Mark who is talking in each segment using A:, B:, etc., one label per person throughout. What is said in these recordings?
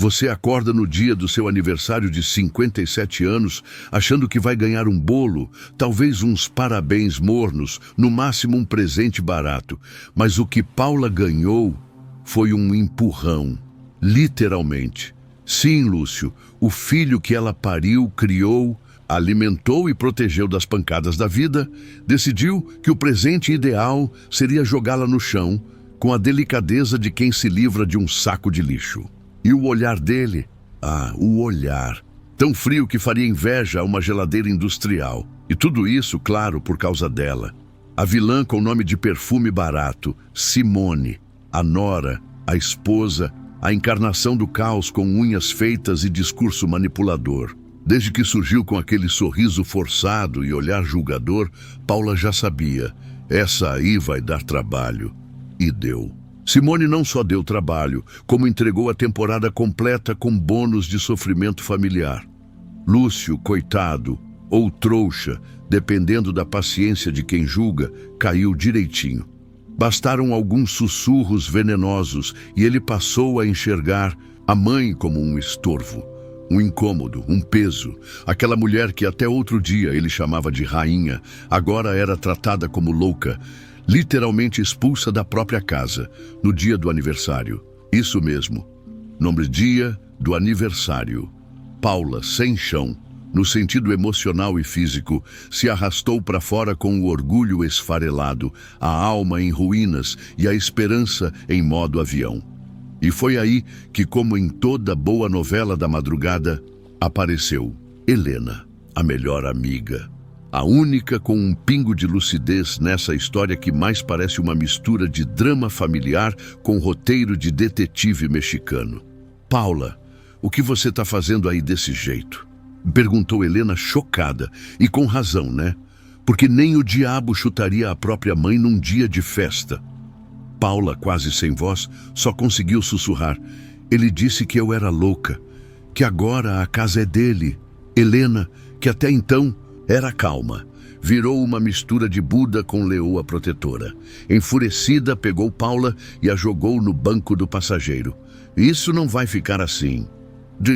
A: Você acorda no dia do seu aniversário de 57 anos, achando que vai ganhar um bolo, talvez uns parabéns mornos, no máximo um presente barato. Mas o que Paula ganhou foi um empurrão, literalmente. Sim, Lúcio, o filho que ela pariu, criou, alimentou e protegeu das pancadas da vida, decidiu que o presente ideal seria jogá-la no chão, com a delicadeza de quem se livra de um saco de lixo. E o olhar dele? O olhar. Tão frio que faria inveja a uma geladeira industrial. E tudo isso, claro, por causa dela. A vilã com nome de perfume barato, Simone. A nora, a esposa, a encarnação do caos com unhas feitas e discurso manipulador. Desde que surgiu com aquele sorriso forçado e olhar julgador, Paula já sabia. Essa aí vai dar trabalho. E deu. Simone não só deu trabalho, como entregou a temporada completa com bônus de sofrimento familiar. Lúcio, coitado, ou trouxa, dependendo da paciência de quem julga, caiu direitinho. Bastaram alguns sussurros venenosos e ele passou a enxergar a mãe como um estorvo, um incômodo, um peso. Aquela mulher que até outro dia ele chamava de rainha, agora era tratada como louca, literalmente expulsa da própria casa, no dia do aniversário. Isso mesmo, no dia do aniversário. Paula, sem chão, no sentido emocional e físico, se arrastou para fora com o orgulho esfarelado, a alma em ruínas e a esperança em modo avião. E foi aí que, como em toda boa novela da madrugada, apareceu Helena, a melhor amiga. A única com um pingo de lucidez nessa história que mais parece uma mistura de drama familiar com roteiro de detetive mexicano. Paula, o que você está fazendo aí desse jeito? Perguntou Helena chocada, e com razão, né? Porque nem o diabo chutaria a própria mãe num dia de festa. Paula, quase sem voz, só conseguiu sussurrar. Ele disse que eu era louca, que agora a casa é dele. Helena, que até então era calma, virou uma mistura de Buda com leoa protetora. Enfurecida, pegou Paula e a jogou no banco do passageiro. Isso não vai ficar assim,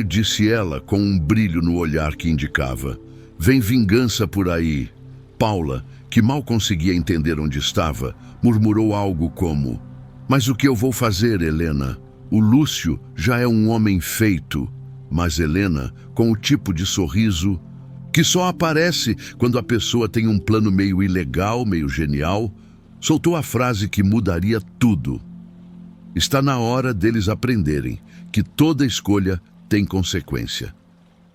A: disse ela com um brilho no olhar que indicava. Vem vingança por aí. Paula, que mal conseguia entender onde estava, murmurou algo como: mas o que eu vou fazer, Helena? O Lúcio já é um homem feito. Mas Helena, com o tipo de sorriso que só aparece quando a pessoa tem um plano meio ilegal, meio genial, soltou a frase que mudaria tudo. Está na hora deles aprenderem que toda escolha tem consequência.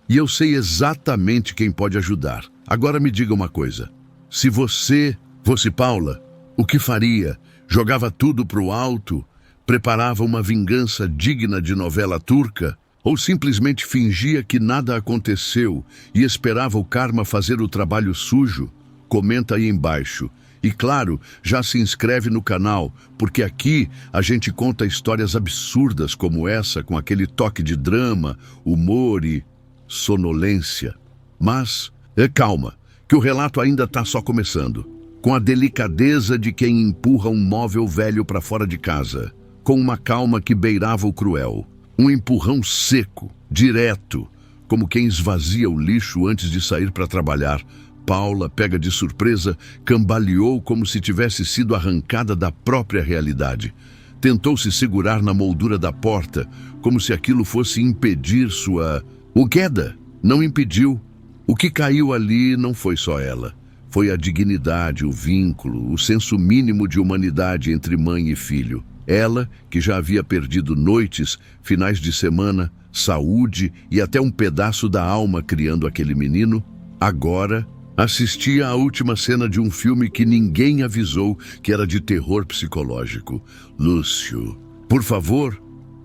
A: E eu sei exatamente quem pode ajudar. Agora me diga uma coisa. Se você fosse Paula, o que faria? Jogava tudo pro alto? Preparava uma vingança digna de novela turca? Ou simplesmente fingia que nada aconteceu e esperava o karma fazer o trabalho sujo? Comenta aí embaixo. E claro, já se inscreve no canal, porque aqui a gente conta histórias absurdas como essa, com aquele toque de drama, humor e sonolência. Mas, calma, que o relato ainda está só começando. Com a delicadeza de quem empurra um móvel velho para fora de casa, com uma calma que beirava o cruel. Um empurrão seco, direto, como quem esvazia o lixo antes de sair para trabalhar. Paula, pega de surpresa, cambaleou como se tivesse sido arrancada da própria realidade. Tentou se segurar na moldura da porta, como se aquilo fosse impedir sua... queda. Não impediu. O que caiu ali não foi só ela. Foi a dignidade, o vínculo, o senso mínimo de humanidade entre mãe e filho. Ela, que já havia perdido noites, finais de semana, saúde e até um pedaço da alma criando aquele menino, agora assistia à última cena de um filme que ninguém avisou que era de terror psicológico. Lúcio, por favor,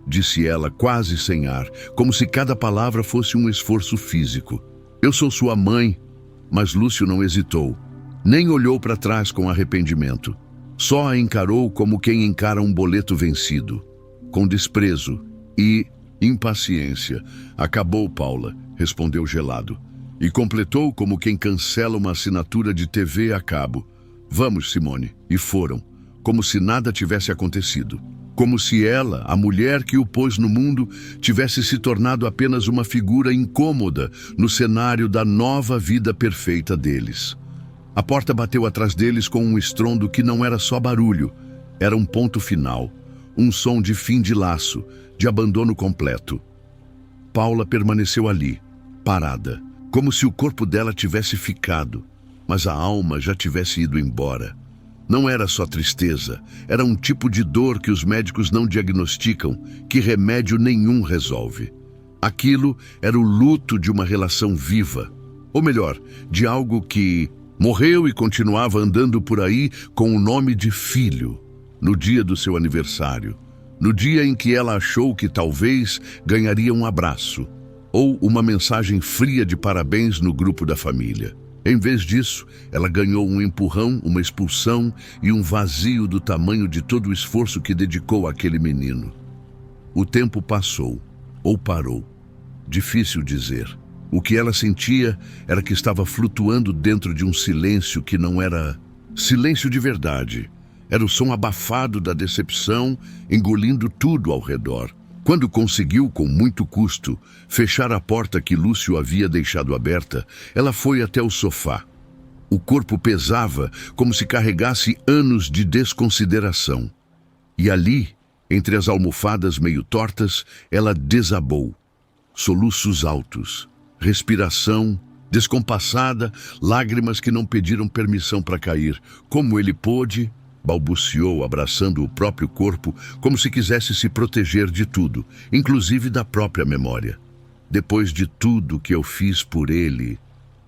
A: disse ela quase sem ar, como se cada palavra fosse um esforço físico. Eu sou sua mãe. Mas Lúcio não hesitou, nem olhou para trás com arrependimento. Só a encarou como quem encara um boleto vencido, com desprezo e impaciência. Acabou, Paula, respondeu gelado. E completou como quem cancela uma assinatura de TV a cabo. Vamos, Simone. E foram. como se nada tivesse acontecido. Como se ela, a mulher que o pôs no mundo, tivesse se tornado apenas uma figura incômoda no cenário da nova vida perfeita deles. A porta bateu atrás deles com um estrondo que não era só barulho, era um ponto final, um som de fim de laço, de abandono completo. Paula permaneceu ali, parada, como se o corpo dela tivesse ficado, mas a alma já tivesse ido embora. Não era só tristeza, era um tipo de dor que os médicos não diagnosticam, que remédio nenhum resolve. Aquilo era o luto de uma relação viva, ou melhor, de algo que morreu e continuava andando por aí com o nome de filho, no dia do seu aniversário, no dia em que ela achou que talvez ganharia um abraço, ou uma mensagem fria de parabéns no grupo da família. Em vez disso, ela ganhou um empurrão, uma expulsão e um vazio do tamanho de todo o esforço que dedicou àquele menino. O tempo passou, ou parou. Difícil dizer. O que ela sentia era que estava flutuando dentro de um silêncio que não era silêncio de verdade. Era o som abafado da decepção, engolindo tudo ao redor. Quando conseguiu, com muito custo, fechar a porta que Lúcio havia deixado aberta, ela foi até o sofá. O corpo pesava como se carregasse anos de desconsideração. E ali, entre as almofadas meio tortas, ela desabou. Soluços altos, respiração descompassada, lágrimas que não pediram permissão para cair. Como ele pôde, balbuciou, abraçando o próprio corpo, como se quisesse se proteger de tudo, inclusive da própria memória. Depois de tudo que eu fiz por ele,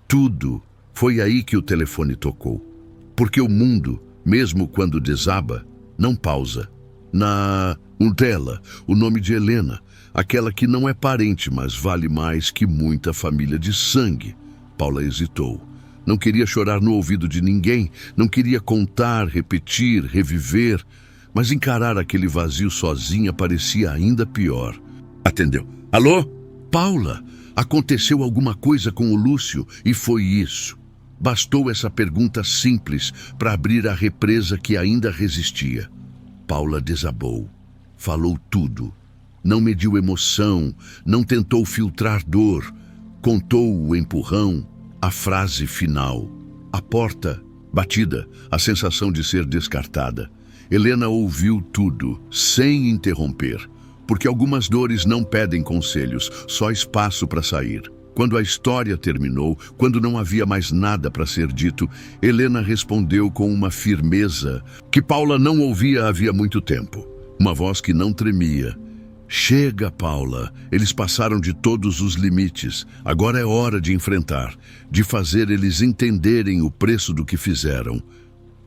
A: tudo, foi aí que o telefone tocou. Porque o mundo, mesmo quando desaba, não pausa. Dela, o nome de Helena, aquela que não é parente, mas vale mais que muita família de sangue. Paula hesitou. Não queria chorar no ouvido de ninguém, não queria contar, repetir, reviver, mas encarar aquele vazio sozinha parecia ainda pior. Atendeu. Alô? Paula, aconteceu alguma coisa com o Lúcio e foi isso. Bastou essa pergunta simples para abrir a represa que ainda resistia. Paula desabou. Falou tudo. Não mediu emoção, não tentou filtrar dor. Contou o empurrão, a frase final. A porta, batida, a sensação de ser descartada. Helena ouviu tudo, sem interromper, porque algumas dores não pedem conselhos, só espaço para sair. Quando a história terminou, quando não havia mais nada para ser dito, Helena respondeu com uma firmeza que Paula não ouvia havia muito tempo. Uma voz que não tremia. Chega, Paula. Eles passaram de todos os limites. Agora é hora de enfrentar, de fazer eles entenderem o preço do que fizeram.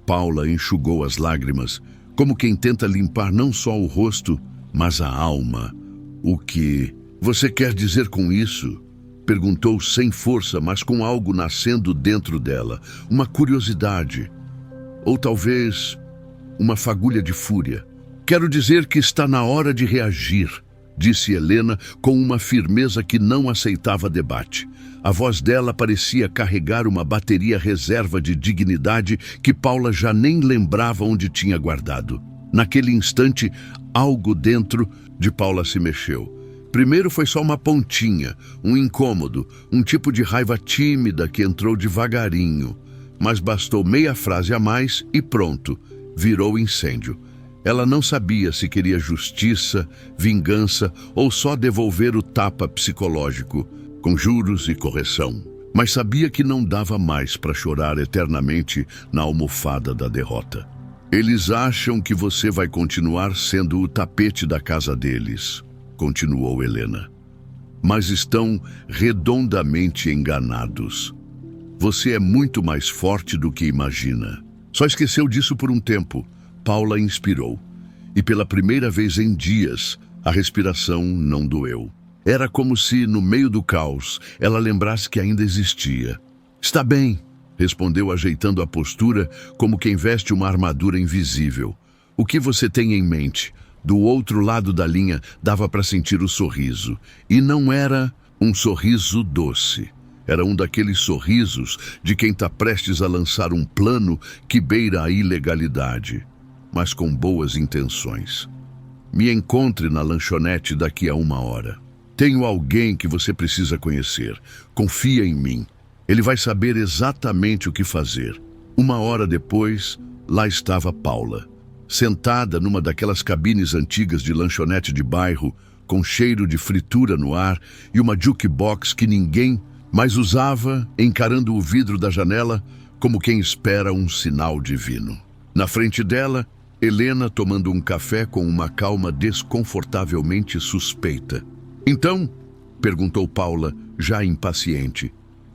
A: Paula enxugou as lágrimas, como quem tenta limpar não só o rosto, mas a alma. O que você quer dizer com isso? Perguntou sem força, mas com algo nascendo dentro dela. Uma curiosidade. Ou talvez uma fagulha de fúria. Quero dizer que está na hora de reagir, disse Helena com uma firmeza que não aceitava debate. A voz dela parecia carregar uma bateria reserva de dignidade que Paula já nem lembrava onde tinha guardado. Naquele instante, algo dentro de Paula se mexeu. Primeiro foi só uma pontinha, um incômodo, um tipo de raiva tímida que entrou devagarinho. Mas bastou meia frase a mais e pronto, virou incêndio. Ela não sabia se queria justiça, vingança ou só devolver o tapa psicológico, com juros e correção. Mas sabia que não dava mais para chorar eternamente na almofada da derrota. Eles acham que você vai continuar sendo o tapete da casa deles, continuou Helena. Mas estão redondamente enganados. Você é muito mais forte do que imagina. Só esqueceu disso por um tempo. Paula inspirou. E pela primeira vez em dias, a respiração não doeu. Era como se, no meio do caos, ela lembrasse que ainda existia. Está bem, respondeu ajeitando a postura como quem veste uma armadura invisível. O que você tem em mente? Do outro lado da linha dava para sentir o sorriso. E não era um sorriso doce. Era um daqueles sorrisos de quem está prestes a lançar um plano que beira a ilegalidade. mas com boas intenções. Me encontre na lanchonete daqui a 1 hora. Tenho alguém que você precisa conhecer. Confia em mim. Ele vai saber exatamente o que fazer. 1 hora depois, lá estava Paula, sentada numa daquelas cabines antigas de lanchonete de bairro, com cheiro de fritura no ar e uma jukebox que ninguém mais usava, encarando o vidro da janela como quem espera um sinal divino. Na frente dela, Helena tomando um café com uma calma desconfortavelmente suspeita. Então, perguntou Paula, já impaciente,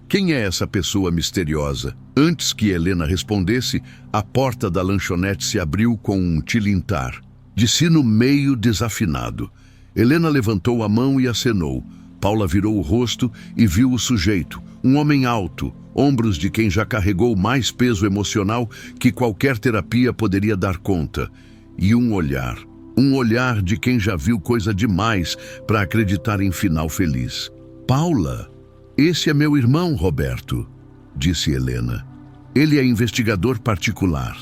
A: quem é essa pessoa misteriosa? Antes que Helena respondesse, a porta da lanchonete se abriu com um tilintar, de sino meio desafinado. Helena levantou a mão e acenou. Paula virou o rosto e viu o sujeito, um homem alto, ombros de quem já carregou mais peso emocional que qualquer terapia poderia dar conta, e um olhar de quem já viu coisa demais para acreditar em final feliz. Paula, esse é meu irmão Roberto, disse Helena. Ele é investigador particular.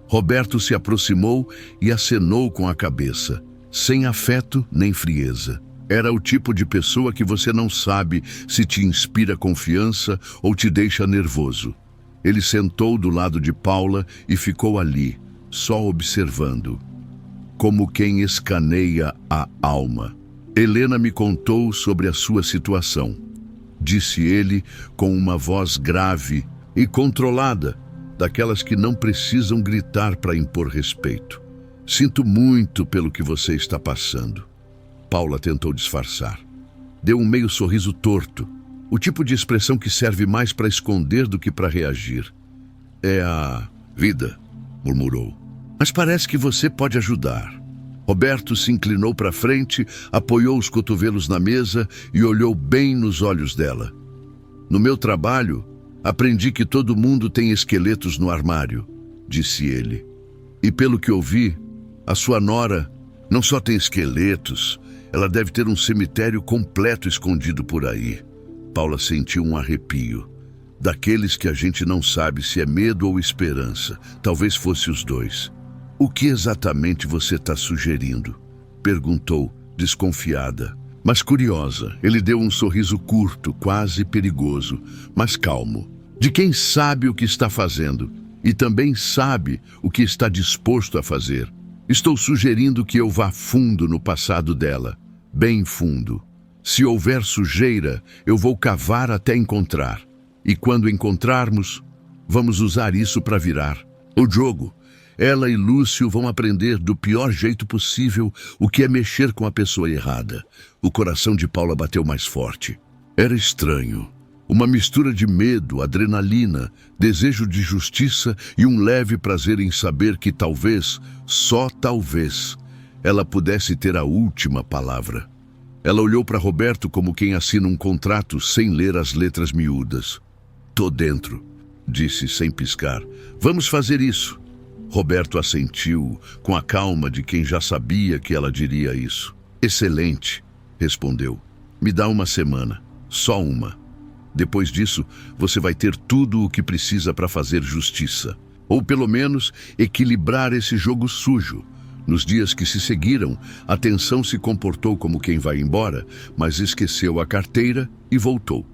A: Roberto se aproximou e acenou com a cabeça, sem afeto nem frieza. Era o tipo de pessoa que você não sabe se te inspira confiança ou te deixa nervoso. Ele sentou do lado de Paula e ficou ali, só observando, como quem escaneia a alma. Helena me contou sobre a sua situação, disse ele com uma voz grave e controlada, daquelas que não precisam gritar para impor respeito. Sinto muito pelo que você está passando. Paula tentou disfarçar. Deu um meio sorriso torto, o tipo de expressão que serve mais para esconder do que para reagir. É a vida, murmurou. Mas parece que você pode ajudar. Roberto se inclinou para frente, apoiou os cotovelos na mesa e olhou bem nos olhos dela. No meu trabalho, aprendi que todo mundo tem esqueletos no armário, disse ele. E pelo que ouvi, a sua nora não só tem esqueletos, ela deve ter um cemitério completo escondido por aí. Paula sentiu um arrepio. Daqueles que a gente não sabe se é medo ou esperança. Talvez fosse os dois. O que exatamente você está sugerindo? Perguntou, desconfiada. Mas curiosa, ele deu um sorriso curto, quase perigoso, mas calmo. De quem sabe o que está fazendo e também sabe o que está disposto a fazer. Estou sugerindo que eu vá fundo no passado dela, bem fundo. Se houver sujeira, eu vou cavar até encontrar. E quando encontrarmos, vamos usar isso para virar o jogo. Ela e Lúcio vão aprender do pior jeito possível o que é mexer com a pessoa errada. O coração de Paula bateu mais forte. Era estranho. Uma mistura de medo, adrenalina, desejo de justiça e um leve prazer em saber que talvez, só talvez, ela pudesse ter a última palavra. Ela olhou para Roberto como quem assina um contrato sem ler as letras miúdas. Tô dentro, disse sem piscar. Vamos fazer isso. Roberto assentiu, com a calma de quem já sabia que ela diria isso. Excelente, respondeu. Me dá 1 semana, só uma. Depois disso, você vai ter tudo o que precisa para fazer justiça. Ou pelo menos equilibrar esse jogo sujo. Nos dias que se seguiram, a tensão se comportou como quem vai embora, mas esqueceu a carteira e voltou.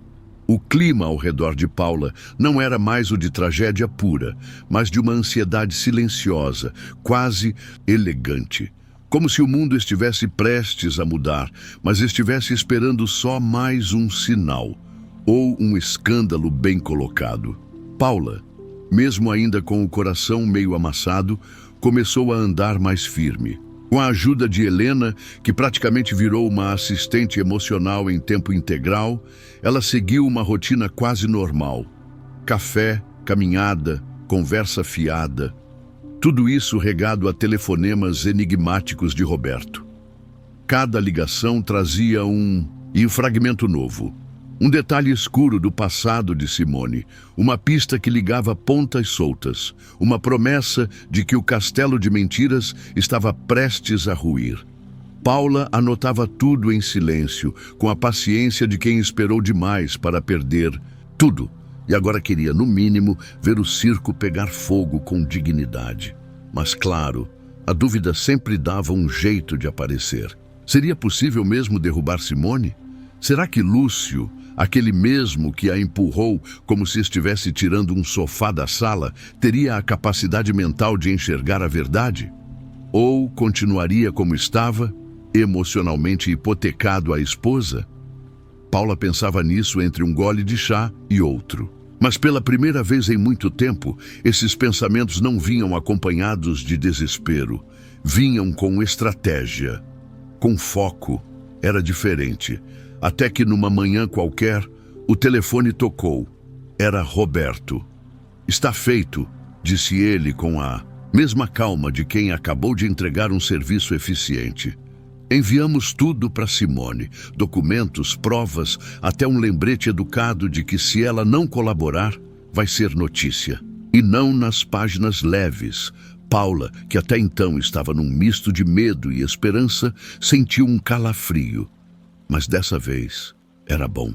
A: O clima ao redor de Paula não era mais o de tragédia pura, mas de uma ansiedade silenciosa, quase elegante. Como se o mundo estivesse prestes a mudar, mas estivesse esperando só mais um sinal, ou um escândalo bem colocado. Paula, mesmo ainda com o coração meio amassado, começou a andar mais firme. Com a ajuda de Helena, que praticamente virou uma assistente emocional em tempo integral, ela seguiu uma rotina quase normal. Café, caminhada, conversa fiada. Tudo isso regado a telefonemas enigmáticos de Roberto. Cada ligação trazia um fragmento novo. Um detalhe escuro do passado de Simone, uma pista que ligava pontas soltas, uma promessa de que o castelo de mentiras estava prestes a ruir. Paula anotava tudo em silêncio, com a paciência de quem esperou demais para perder tudo, e agora queria, no mínimo, ver o circo pegar fogo com dignidade. Mas, claro, A dúvida sempre dava um jeito de aparecer. Seria possível mesmo derrubar Simone? Será que Lúcio, aquele mesmo que a empurrou como se estivesse tirando um sofá da sala, teria a capacidade mental de enxergar a verdade? Ou continuaria como estava, emocionalmente hipotecado à esposa? Paula pensava nisso entre um gole de chá e outro. Mas pela primeira vez em muito tempo, esses pensamentos não vinham acompanhados de desespero. Vinham com estratégia, com foco. Era diferente. Até que numa manhã qualquer, o telefone tocou. Era Roberto. "Está feito", disse ele com a mesma calma de quem acabou de entregar um serviço eficiente. "Enviamos tudo para Simone, documentos, provas, até um lembrete educado de que se ela não colaborar, vai ser notícia. E não nas páginas leves." Paula, que até então estava num misto de medo e esperança, sentiu um calafrio. Mas dessa vez, era bom.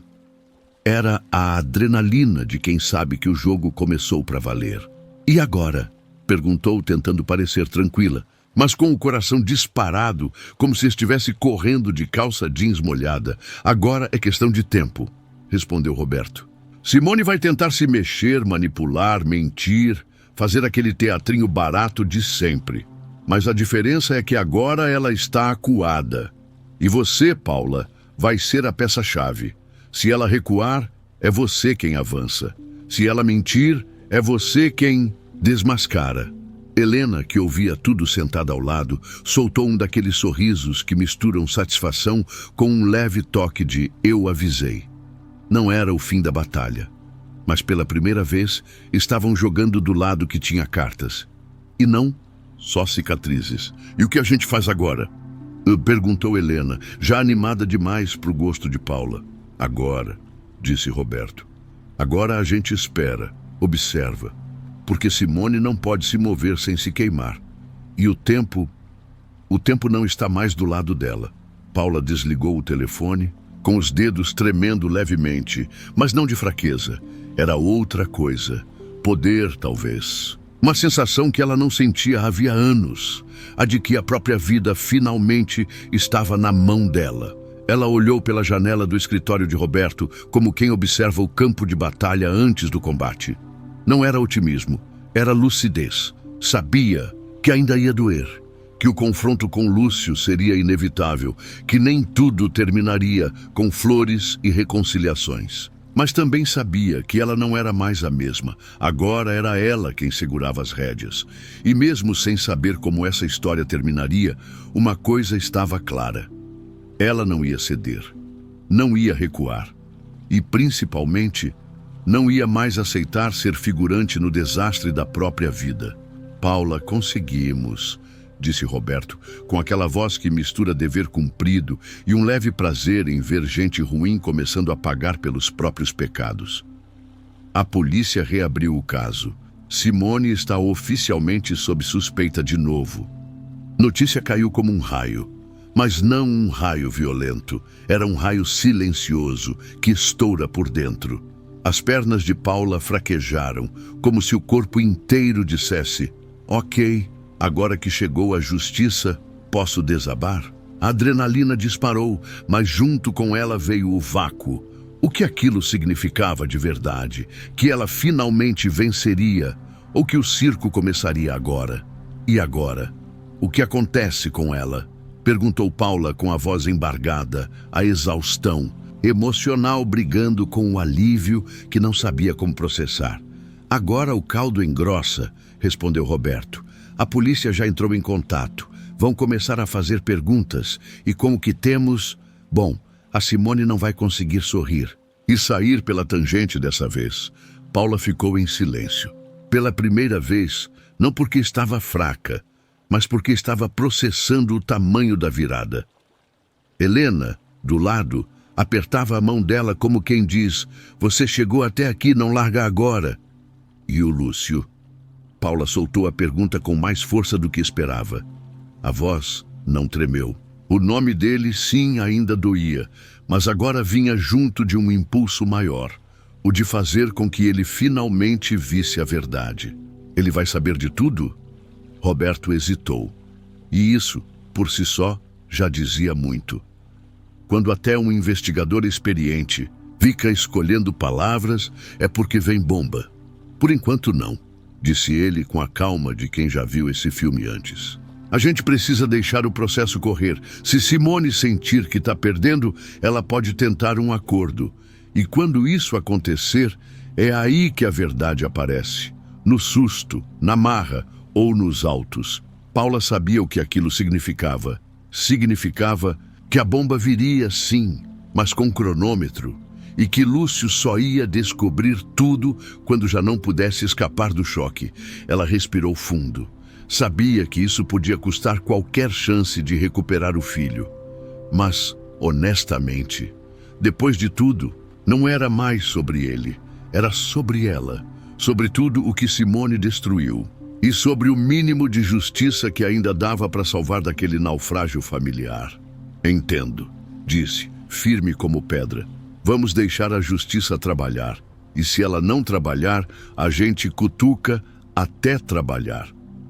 A: Era a adrenalina de quem sabe que o jogo começou para valer. "E agora?", perguntou, tentando parecer tranquila, mas com o coração disparado, como se estivesse correndo de calça jeans molhada. "Agora é questão de tempo", respondeu Roberto. "Simone vai tentar se mexer, manipular, mentir, fazer aquele teatrinho barato de sempre. Mas a diferença é que agora ela está acuada. E você, Paula, vai ser a peça-chave. Se ela recuar, é você quem avança. Se ela mentir, é você quem desmascara." Helena, que ouvia tudo sentada ao lado, soltou um daqueles sorrisos que misturam satisfação com um leve toque de "eu avisei". Não era o fim da batalha, mas pela primeira vez estavam jogando do lado que tinha cartas. E não só cicatrizes. "E o que a gente faz agora?", perguntou Helena, já animada demais para o gosto de Paula. "Agora", disse Roberto. "Agora a gente espera, observa. Porque Simone não pode se mover sem se queimar. E o tempo não está mais do lado dela." Paula desligou o telefone, com os dedos tremendo levemente, mas não de fraqueza. Era outra coisa. Poder, talvez. Uma sensação que ela não sentia havia anos. A de que a própria vida finalmente estava na mão dela. Ela olhou pela janela do escritório de Roberto como quem observa o campo de batalha antes do combate. Não era otimismo, era lucidez. Sabia que ainda ia doer, que o confronto com Lúcio seria inevitável, que nem tudo terminaria com flores e reconciliações. Mas também sabia que ela não era mais a mesma. Agora era ela quem segurava as rédeas. E mesmo sem saber como essa história terminaria, uma coisa estava clara. Ela não ia ceder, não ia recuar. E, principalmente, não ia mais aceitar ser figurante no desastre da própria vida. "Paula, conseguimos", disse Roberto, com aquela voz que mistura dever cumprido e um leve prazer em ver gente ruim começando a pagar pelos próprios pecados. "A polícia reabriu o caso. Simone está oficialmente sob suspeita de novo." Notícia caiu como um raio. Mas não um raio violento. Era um raio silencioso que estoura por dentro. As pernas de Paula fraquejaram, como se o corpo inteiro dissesse: "Ok, agora que chegou a justiça, posso desabar?" A adrenalina disparou, mas junto com ela veio o vácuo. O que aquilo significava de verdade? Que ela finalmente venceria? Ou que o circo começaria agora? E agora? O que acontece com ela? Perguntou Paula com a voz embargada, a exaustão emocional brigando com o alívio que não sabia como processar. "Agora o caldo engrossa", respondeu Roberto. "A polícia já entrou em contato. Vão começar a fazer perguntas e com o que temos... Bom, a Simone não vai conseguir sorrir e sair pela tangente dessa vez." Paula ficou em silêncio. Pela primeira vez, não porque estava fraca, mas porque estava processando o tamanho da virada. Helena, do lado, apertava a mão dela como quem diz: "Você chegou até aqui, não larga agora." "E o Lúcio?" Paula soltou a pergunta com mais força do que esperava. A voz não tremeu. O nome dele, sim, ainda doía, mas agora vinha junto de um impulso maior, o de fazer com que ele finalmente visse a verdade. "Ele vai saber de tudo?" Roberto hesitou. E isso, por si só, já dizia muito. Quando até um investigador experiente fica escolhendo palavras, é porque vem bomba. Por enquanto não, disse ele com a calma de quem já viu esse filme antes. A gente precisa deixar o processo correr. Se Simone sentir que está perdendo, ela pode tentar um acordo. E quando isso acontecer, é aí que a verdade aparece. No susto, na marra ou nos autos. Paula sabia o que aquilo significava. Significava que a bomba viria, sim, mas com cronômetro. E que Lúcio só ia descobrir tudo quando já não pudesse escapar do choque. Ela respirou fundo. Sabia que isso podia custar qualquer chance de recuperar o filho. Mas, honestamente, depois de tudo, não era mais sobre ele. Era sobre ela. Sobre tudo o que Simone destruiu. E sobre o mínimo de justiça que ainda dava para salvar daquele naufrágio familiar. Entendo, disse, firme como pedra. Vamos deixar a justiça trabalhar. E se ela não trabalhar, a gente cutuca até trabalhar.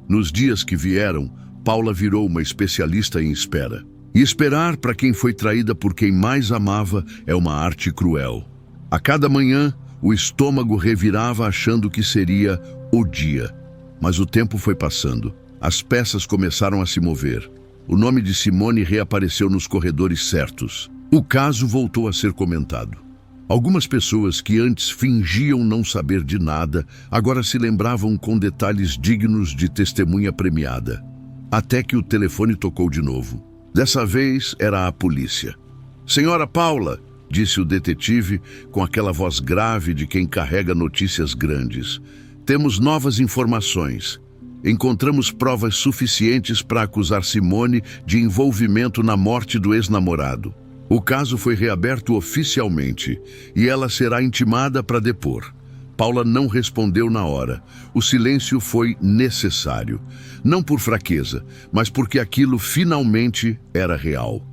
A: Nos dias que vieram, Paula virou uma especialista em espera. E esperar para quem foi traída por quem mais amava é uma arte cruel. A cada manhã, o estômago revirava achando que seria o dia. Mas o tempo foi passando. As peças começaram a se mover. O nome de Simone reapareceu nos corredores certos. O caso voltou a ser comentado. Algumas pessoas que antes fingiam não saber de nada, agora se lembravam com detalhes dignos de testemunha premiada. Até que o telefone tocou de novo. Dessa vez era a polícia. "Senhora Paula", disse o detetive com aquela voz grave de quem carrega notícias grandes. "Temos novas informações. Encontramos provas suficientes para acusar Simone de envolvimento na morte do ex-namorado. O caso foi reaberto oficialmente e ela será intimada para depor." Paula não respondeu na hora. O silêncio foi necessário. Não por fraqueza, mas porque aquilo finalmente era real.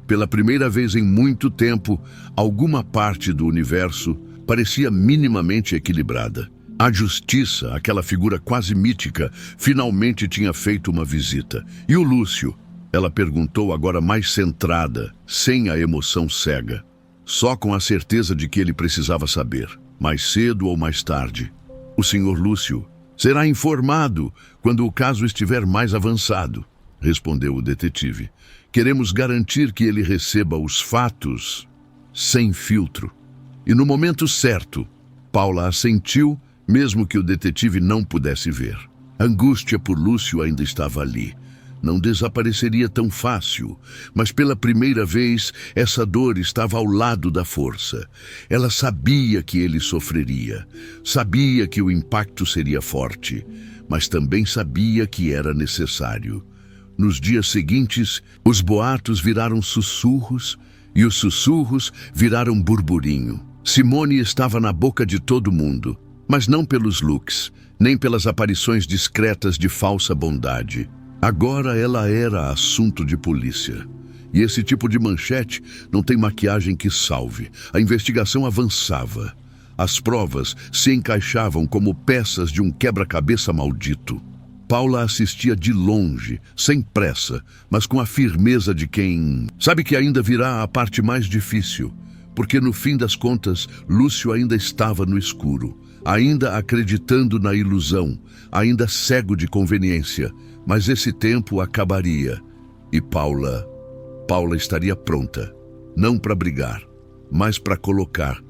A: Pela primeira vez em muito tempo, alguma parte do universo parecia minimamente equilibrada. A justiça, aquela figura quase mítica, finalmente tinha feito uma visita. E o Lúcio? Ela perguntou agora mais centrada, sem a emoção cega. Só com a certeza de que ele precisava saber, mais cedo ou mais tarde. "O senhor Lúcio será informado quando o caso estiver mais avançado", respondeu o detetive. "Queremos garantir que ele receba os fatos sem filtro." E no momento certo, Paula assentiu, mesmo que o detetive não pudesse ver. A angústia por Lúcio ainda estava ali. Não desapareceria tão fácil, mas pela primeira vez essa dor estava ao lado da força. Ela sabia que ele sofreria, sabia que o impacto seria forte, mas também sabia que era necessário. Nos dias seguintes, os boatos viraram sussurros e os sussurros viraram burburinho. Simone estava na boca de todo mundo, mas não pelos looks, nem pelas aparições discretas de falsa bondade. Agora ela era assunto de polícia. E esse tipo de manchete não tem maquiagem que salve. A investigação avançava. As provas se encaixavam como peças de um quebra-cabeça maldito. Paula assistia de longe, sem pressa, mas com a firmeza de quem sabe que ainda virá a parte mais difícil. Porque no fim das contas, Lúcio ainda estava no escuro, ainda acreditando na ilusão, ainda cego de conveniência. Mas esse tempo acabaria e Paula estaria pronta, não para brigar, mas para colocar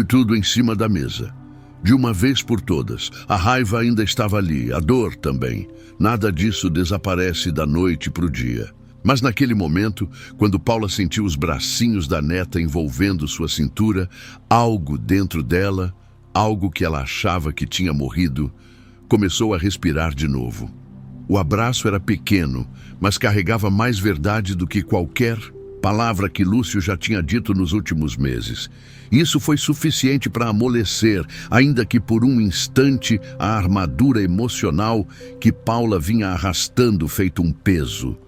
A: tudo em cima da mesa. De uma vez por todas, a raiva ainda estava ali, a dor também. Nada disso desaparece da noite para o dia. Mas naquele momento, quando Paula sentiu os bracinhos da neta envolvendo sua cintura, algo dentro dela, algo que ela achava que tinha morrido, começou a respirar de novo. O abraço era pequeno, mas carregava mais verdade do que qualquer palavra que Lúcio já tinha dito nos últimos meses. Isso foi suficiente para amolecer, ainda que por um instante, a armadura emocional que Paula vinha arrastando feito um peso.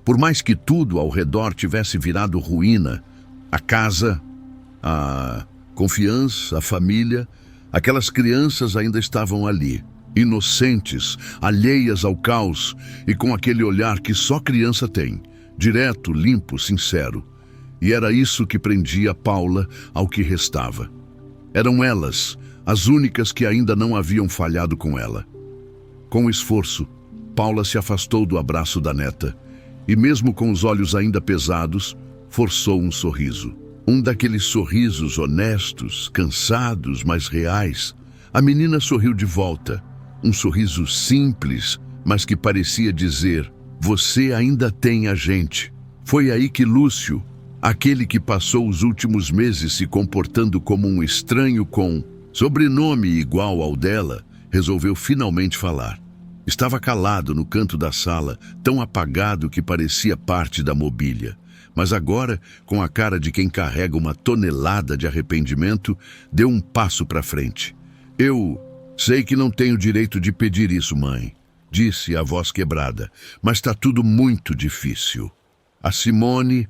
A: Por mais que tudo ao redor tivesse virado ruína, a casa, a confiança, a família, aquelas crianças ainda estavam ali. inocentes, alheias ao caos e com aquele olhar que só criança tem, direto, limpo, sincero. E era isso que prendia Paula ao que restava. Eram elas, as únicas que ainda não haviam falhado com ela. Com esforço, Paula se afastou do abraço da neta e, mesmo com os olhos ainda pesados, forçou um sorriso. Um daqueles sorrisos honestos, cansados, mas reais. A menina sorriu de volta. Um sorriso simples, mas que parecia dizer: você ainda tem a gente. Foi aí que Lúcio, aquele que passou os últimos meses se comportando como um estranho com sobrenome igual ao dela, resolveu finalmente falar. Estava calado no canto da sala, tão apagado que parecia parte da mobília. Mas agora, com a cara de quem carrega uma tonelada de arrependimento, deu um passo para frente. Eu sei que não tenho direito de pedir isso, mãe, disse a voz quebrada, mas está tudo muito difícil. A Simone,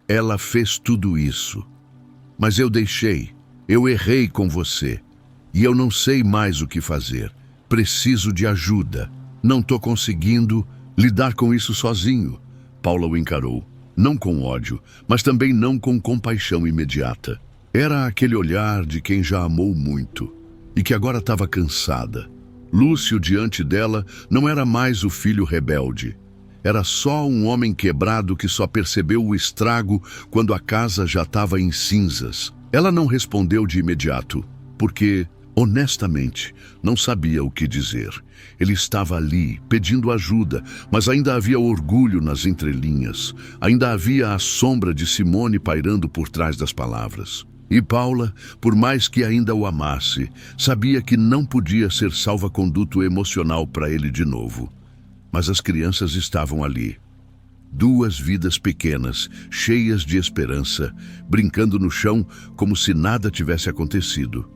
A: ela fez tudo isso. Mas eu deixei, eu errei com você. E eu não sei mais o que fazer. Preciso de ajuda. Não estou conseguindo lidar com isso sozinho. Paula o encarou. Não com ódio, mas também não com compaixão imediata. Era aquele olhar de quem já amou muito e que agora estava cansada. Lúcio, diante dela, não era mais o filho rebelde. Era só um homem quebrado que só percebeu o estrago quando a casa já estava em cinzas. Ela não respondeu de imediato, porque, honestamente, não sabia o que dizer. Ele estava ali, pedindo ajuda, mas ainda havia orgulho nas entrelinhas. Ainda havia a sombra de Simone pairando por trás das palavras. E Paula, por mais que ainda o amasse, sabia que não podia ser salva-conduto emocional para ele de novo. Mas as crianças estavam ali. 2 vidas pequenas, cheias de esperança, brincando no chão como se nada tivesse acontecido.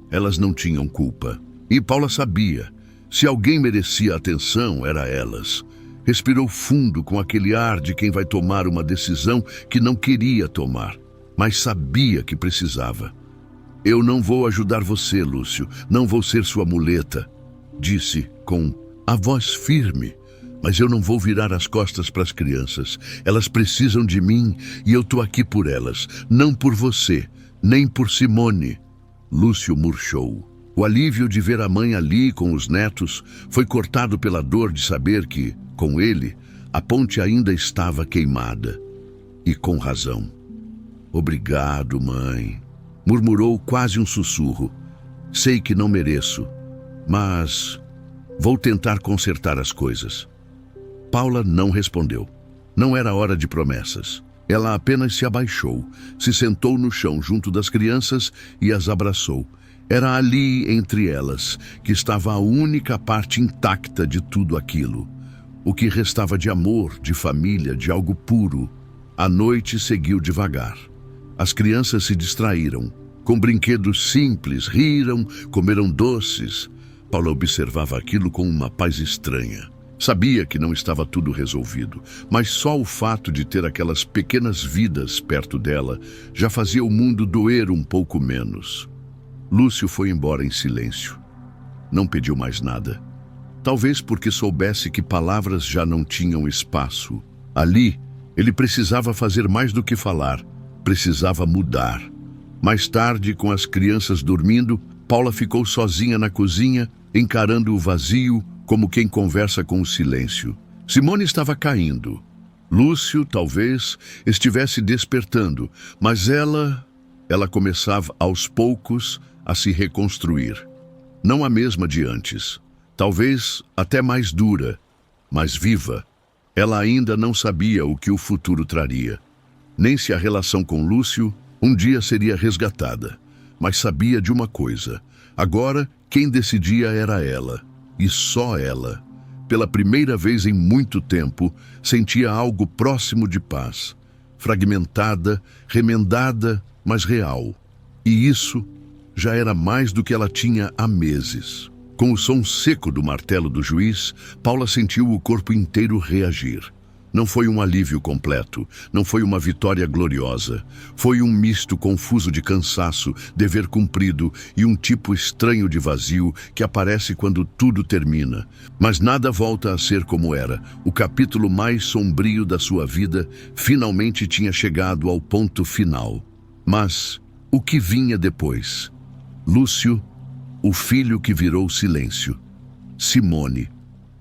A: Elas não tinham culpa. E Paula sabia. Se alguém merecia atenção, era elas. Respirou fundo com aquele ar de quem vai tomar uma decisão que não queria tomar, mas sabia que precisava. Eu não vou ajudar você, Lúcio. Não vou ser sua muleta, disse com a voz firme. Mas eu não vou virar as costas para as crianças. Elas precisam de mim e eu estou aqui por elas. Não por você, nem por Simone. Lúcio murchou. O alívio de ver a mãe ali com os netos foi cortado pela dor de saber que, com ele, a ponte ainda estava queimada. E com razão. Obrigado, mãe, murmurou quase um sussurro. Sei que não mereço, mas vou tentar consertar as coisas. Paula não respondeu. Não era hora de promessas. Ela apenas se abaixou, se sentou no chão junto das crianças e as abraçou. Era ali, entre elas, que estava a única parte intacta de tudo aquilo. O que restava de amor, de família, de algo puro. A noite seguiu devagar. As crianças se distraíram. Com brinquedos simples, riram, comeram doces. Paula observava aquilo com uma paz estranha. Sabia que não estava tudo resolvido, mas só o fato de ter aquelas pequenas vidas perto dela já fazia o mundo doer um pouco menos. Lúcio foi embora em silêncio. Não pediu mais nada. Talvez porque soubesse que palavras já não tinham espaço. Ali, ele precisava fazer mais do que falar. Precisava mudar. Mais tarde, com as crianças dormindo, Paula ficou sozinha na cozinha, encarando o vazio como quem conversa com o silêncio. Simone estava caindo. Lúcio, talvez, estivesse despertando, mas ela começava aos poucos a se reconstruir. Não a mesma de antes. Talvez até mais dura, mais viva. Ela ainda não sabia o que o futuro traria. Nem se a relação com Lúcio um dia seria resgatada. Mas sabia de uma coisa. Agora, quem decidia era ela. E só ela. Pela primeira vez em muito tempo, sentia algo próximo de paz. Fragmentada, remendada, mas real. E isso já era mais do que ela tinha há meses. Com o som seco do martelo do juiz, Paula sentiu o corpo inteiro reagir. Não foi um alívio completo, não foi uma vitória gloriosa. Foi um misto confuso de cansaço, dever cumprido e um tipo estranho de vazio que aparece quando tudo termina. Mas nada volta a ser como era. O capítulo mais sombrio da sua vida finalmente tinha chegado ao ponto final. Mas o que vinha depois? Lúcio, o filho que virou silêncio. Simone,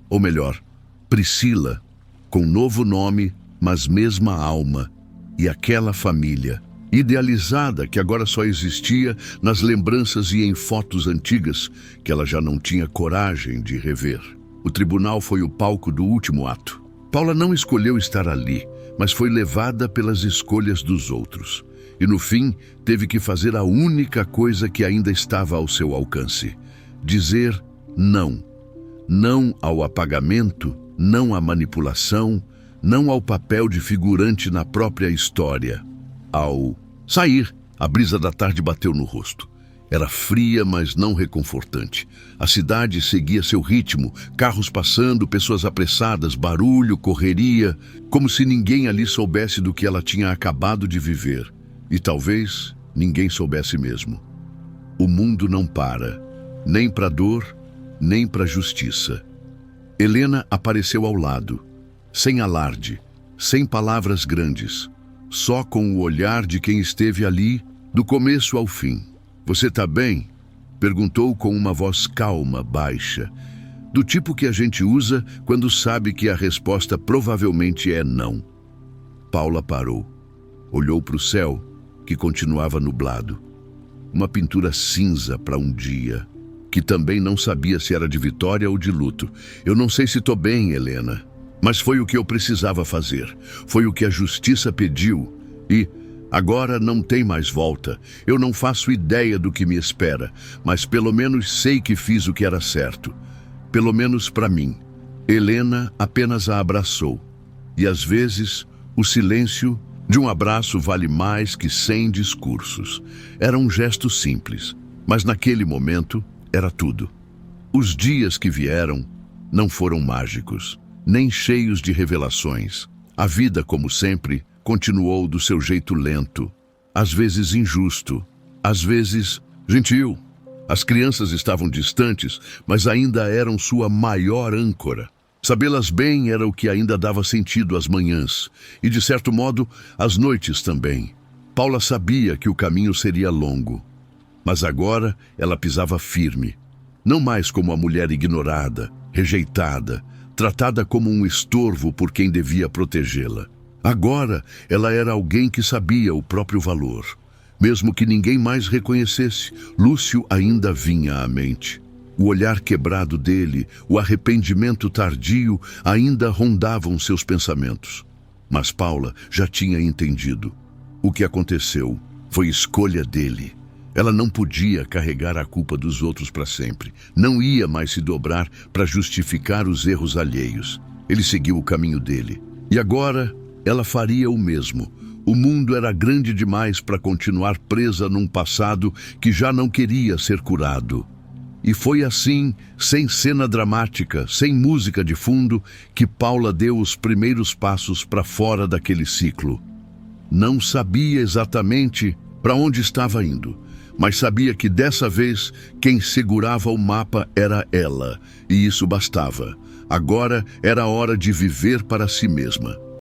A: ou melhor, Priscila, com novo nome, mas mesma alma, e aquela família, idealizada que agora só existia nas lembranças e em fotos antigas que ela já não tinha coragem de rever. O tribunal foi o palco do último ato. Paula não escolheu estar ali, mas foi levada pelas escolhas dos outros. E no fim, teve que fazer a única coisa que ainda estava ao seu alcance: dizer não. Não ao apagamento, não à manipulação, não ao papel de figurante na própria história. Ao sair, a brisa da tarde bateu no rosto. Era fria, mas não reconfortante. A cidade seguia seu ritmo, carros passando, pessoas apressadas, barulho, correria, como se ninguém ali soubesse do que ela tinha acabado de viver. E talvez ninguém soubesse mesmo. O mundo não para, nem para dor, nem para justiça. Helena apareceu ao lado, sem alarde, sem palavras grandes, só com o olhar de quem esteve ali, do começo ao fim. "Você tá bem?" perguntou com uma voz calma, baixa, do tipo que a gente usa quando sabe que a resposta provavelmente é não. Paula parou, olhou para o céu, que continuava nublado. Uma pintura cinza para um dia, que também não sabia se era de vitória ou de luto. "Eu não sei se estou bem, Helena, mas foi o que eu precisava fazer. Foi o que a justiça pediu e agora não tem mais volta. Eu não faço ideia do que me espera, mas pelo menos sei que fiz o que era certo. Pelo menos para mim." Helena apenas a abraçou. E às vezes, o silêncio de um abraço vale mais que 100 discursos. Era um gesto simples, mas naquele momento era tudo. Os dias que vieram não foram mágicos, nem cheios de revelações. A vida, como sempre, continuou do seu jeito lento, às vezes injusto, às vezes gentil. As crianças estavam distantes, mas ainda eram sua maior âncora. Sabê-las bem era o que ainda dava sentido às manhãs, e de certo modo, às noites também. Paula sabia que o caminho seria longo, mas agora ela pisava firme, não mais como a mulher ignorada, rejeitada, tratada como um estorvo por quem devia protegê-la. Agora ela era alguém que sabia o próprio valor. Mesmo que ninguém mais reconhecesse, Lúcio ainda vinha à mente. O olhar quebrado dele, o arrependimento tardio ainda rondavam seus pensamentos. Mas Paula já tinha entendido. O que aconteceu foi escolha dele. Ela não podia carregar a culpa dos outros para sempre. Não ia mais se dobrar para justificar os erros alheios. Ele seguiu o caminho dele. E agora ela faria o mesmo. O mundo era grande demais para continuar presa num passado que já não queria ser curado. E foi assim, sem cena dramática, sem música de fundo, que Paula deu os primeiros passos para fora daquele ciclo. Não sabia exatamente para onde estava indo, mas sabia que dessa vez quem segurava o mapa era ela, e isso bastava. Agora era hora de viver para si mesma.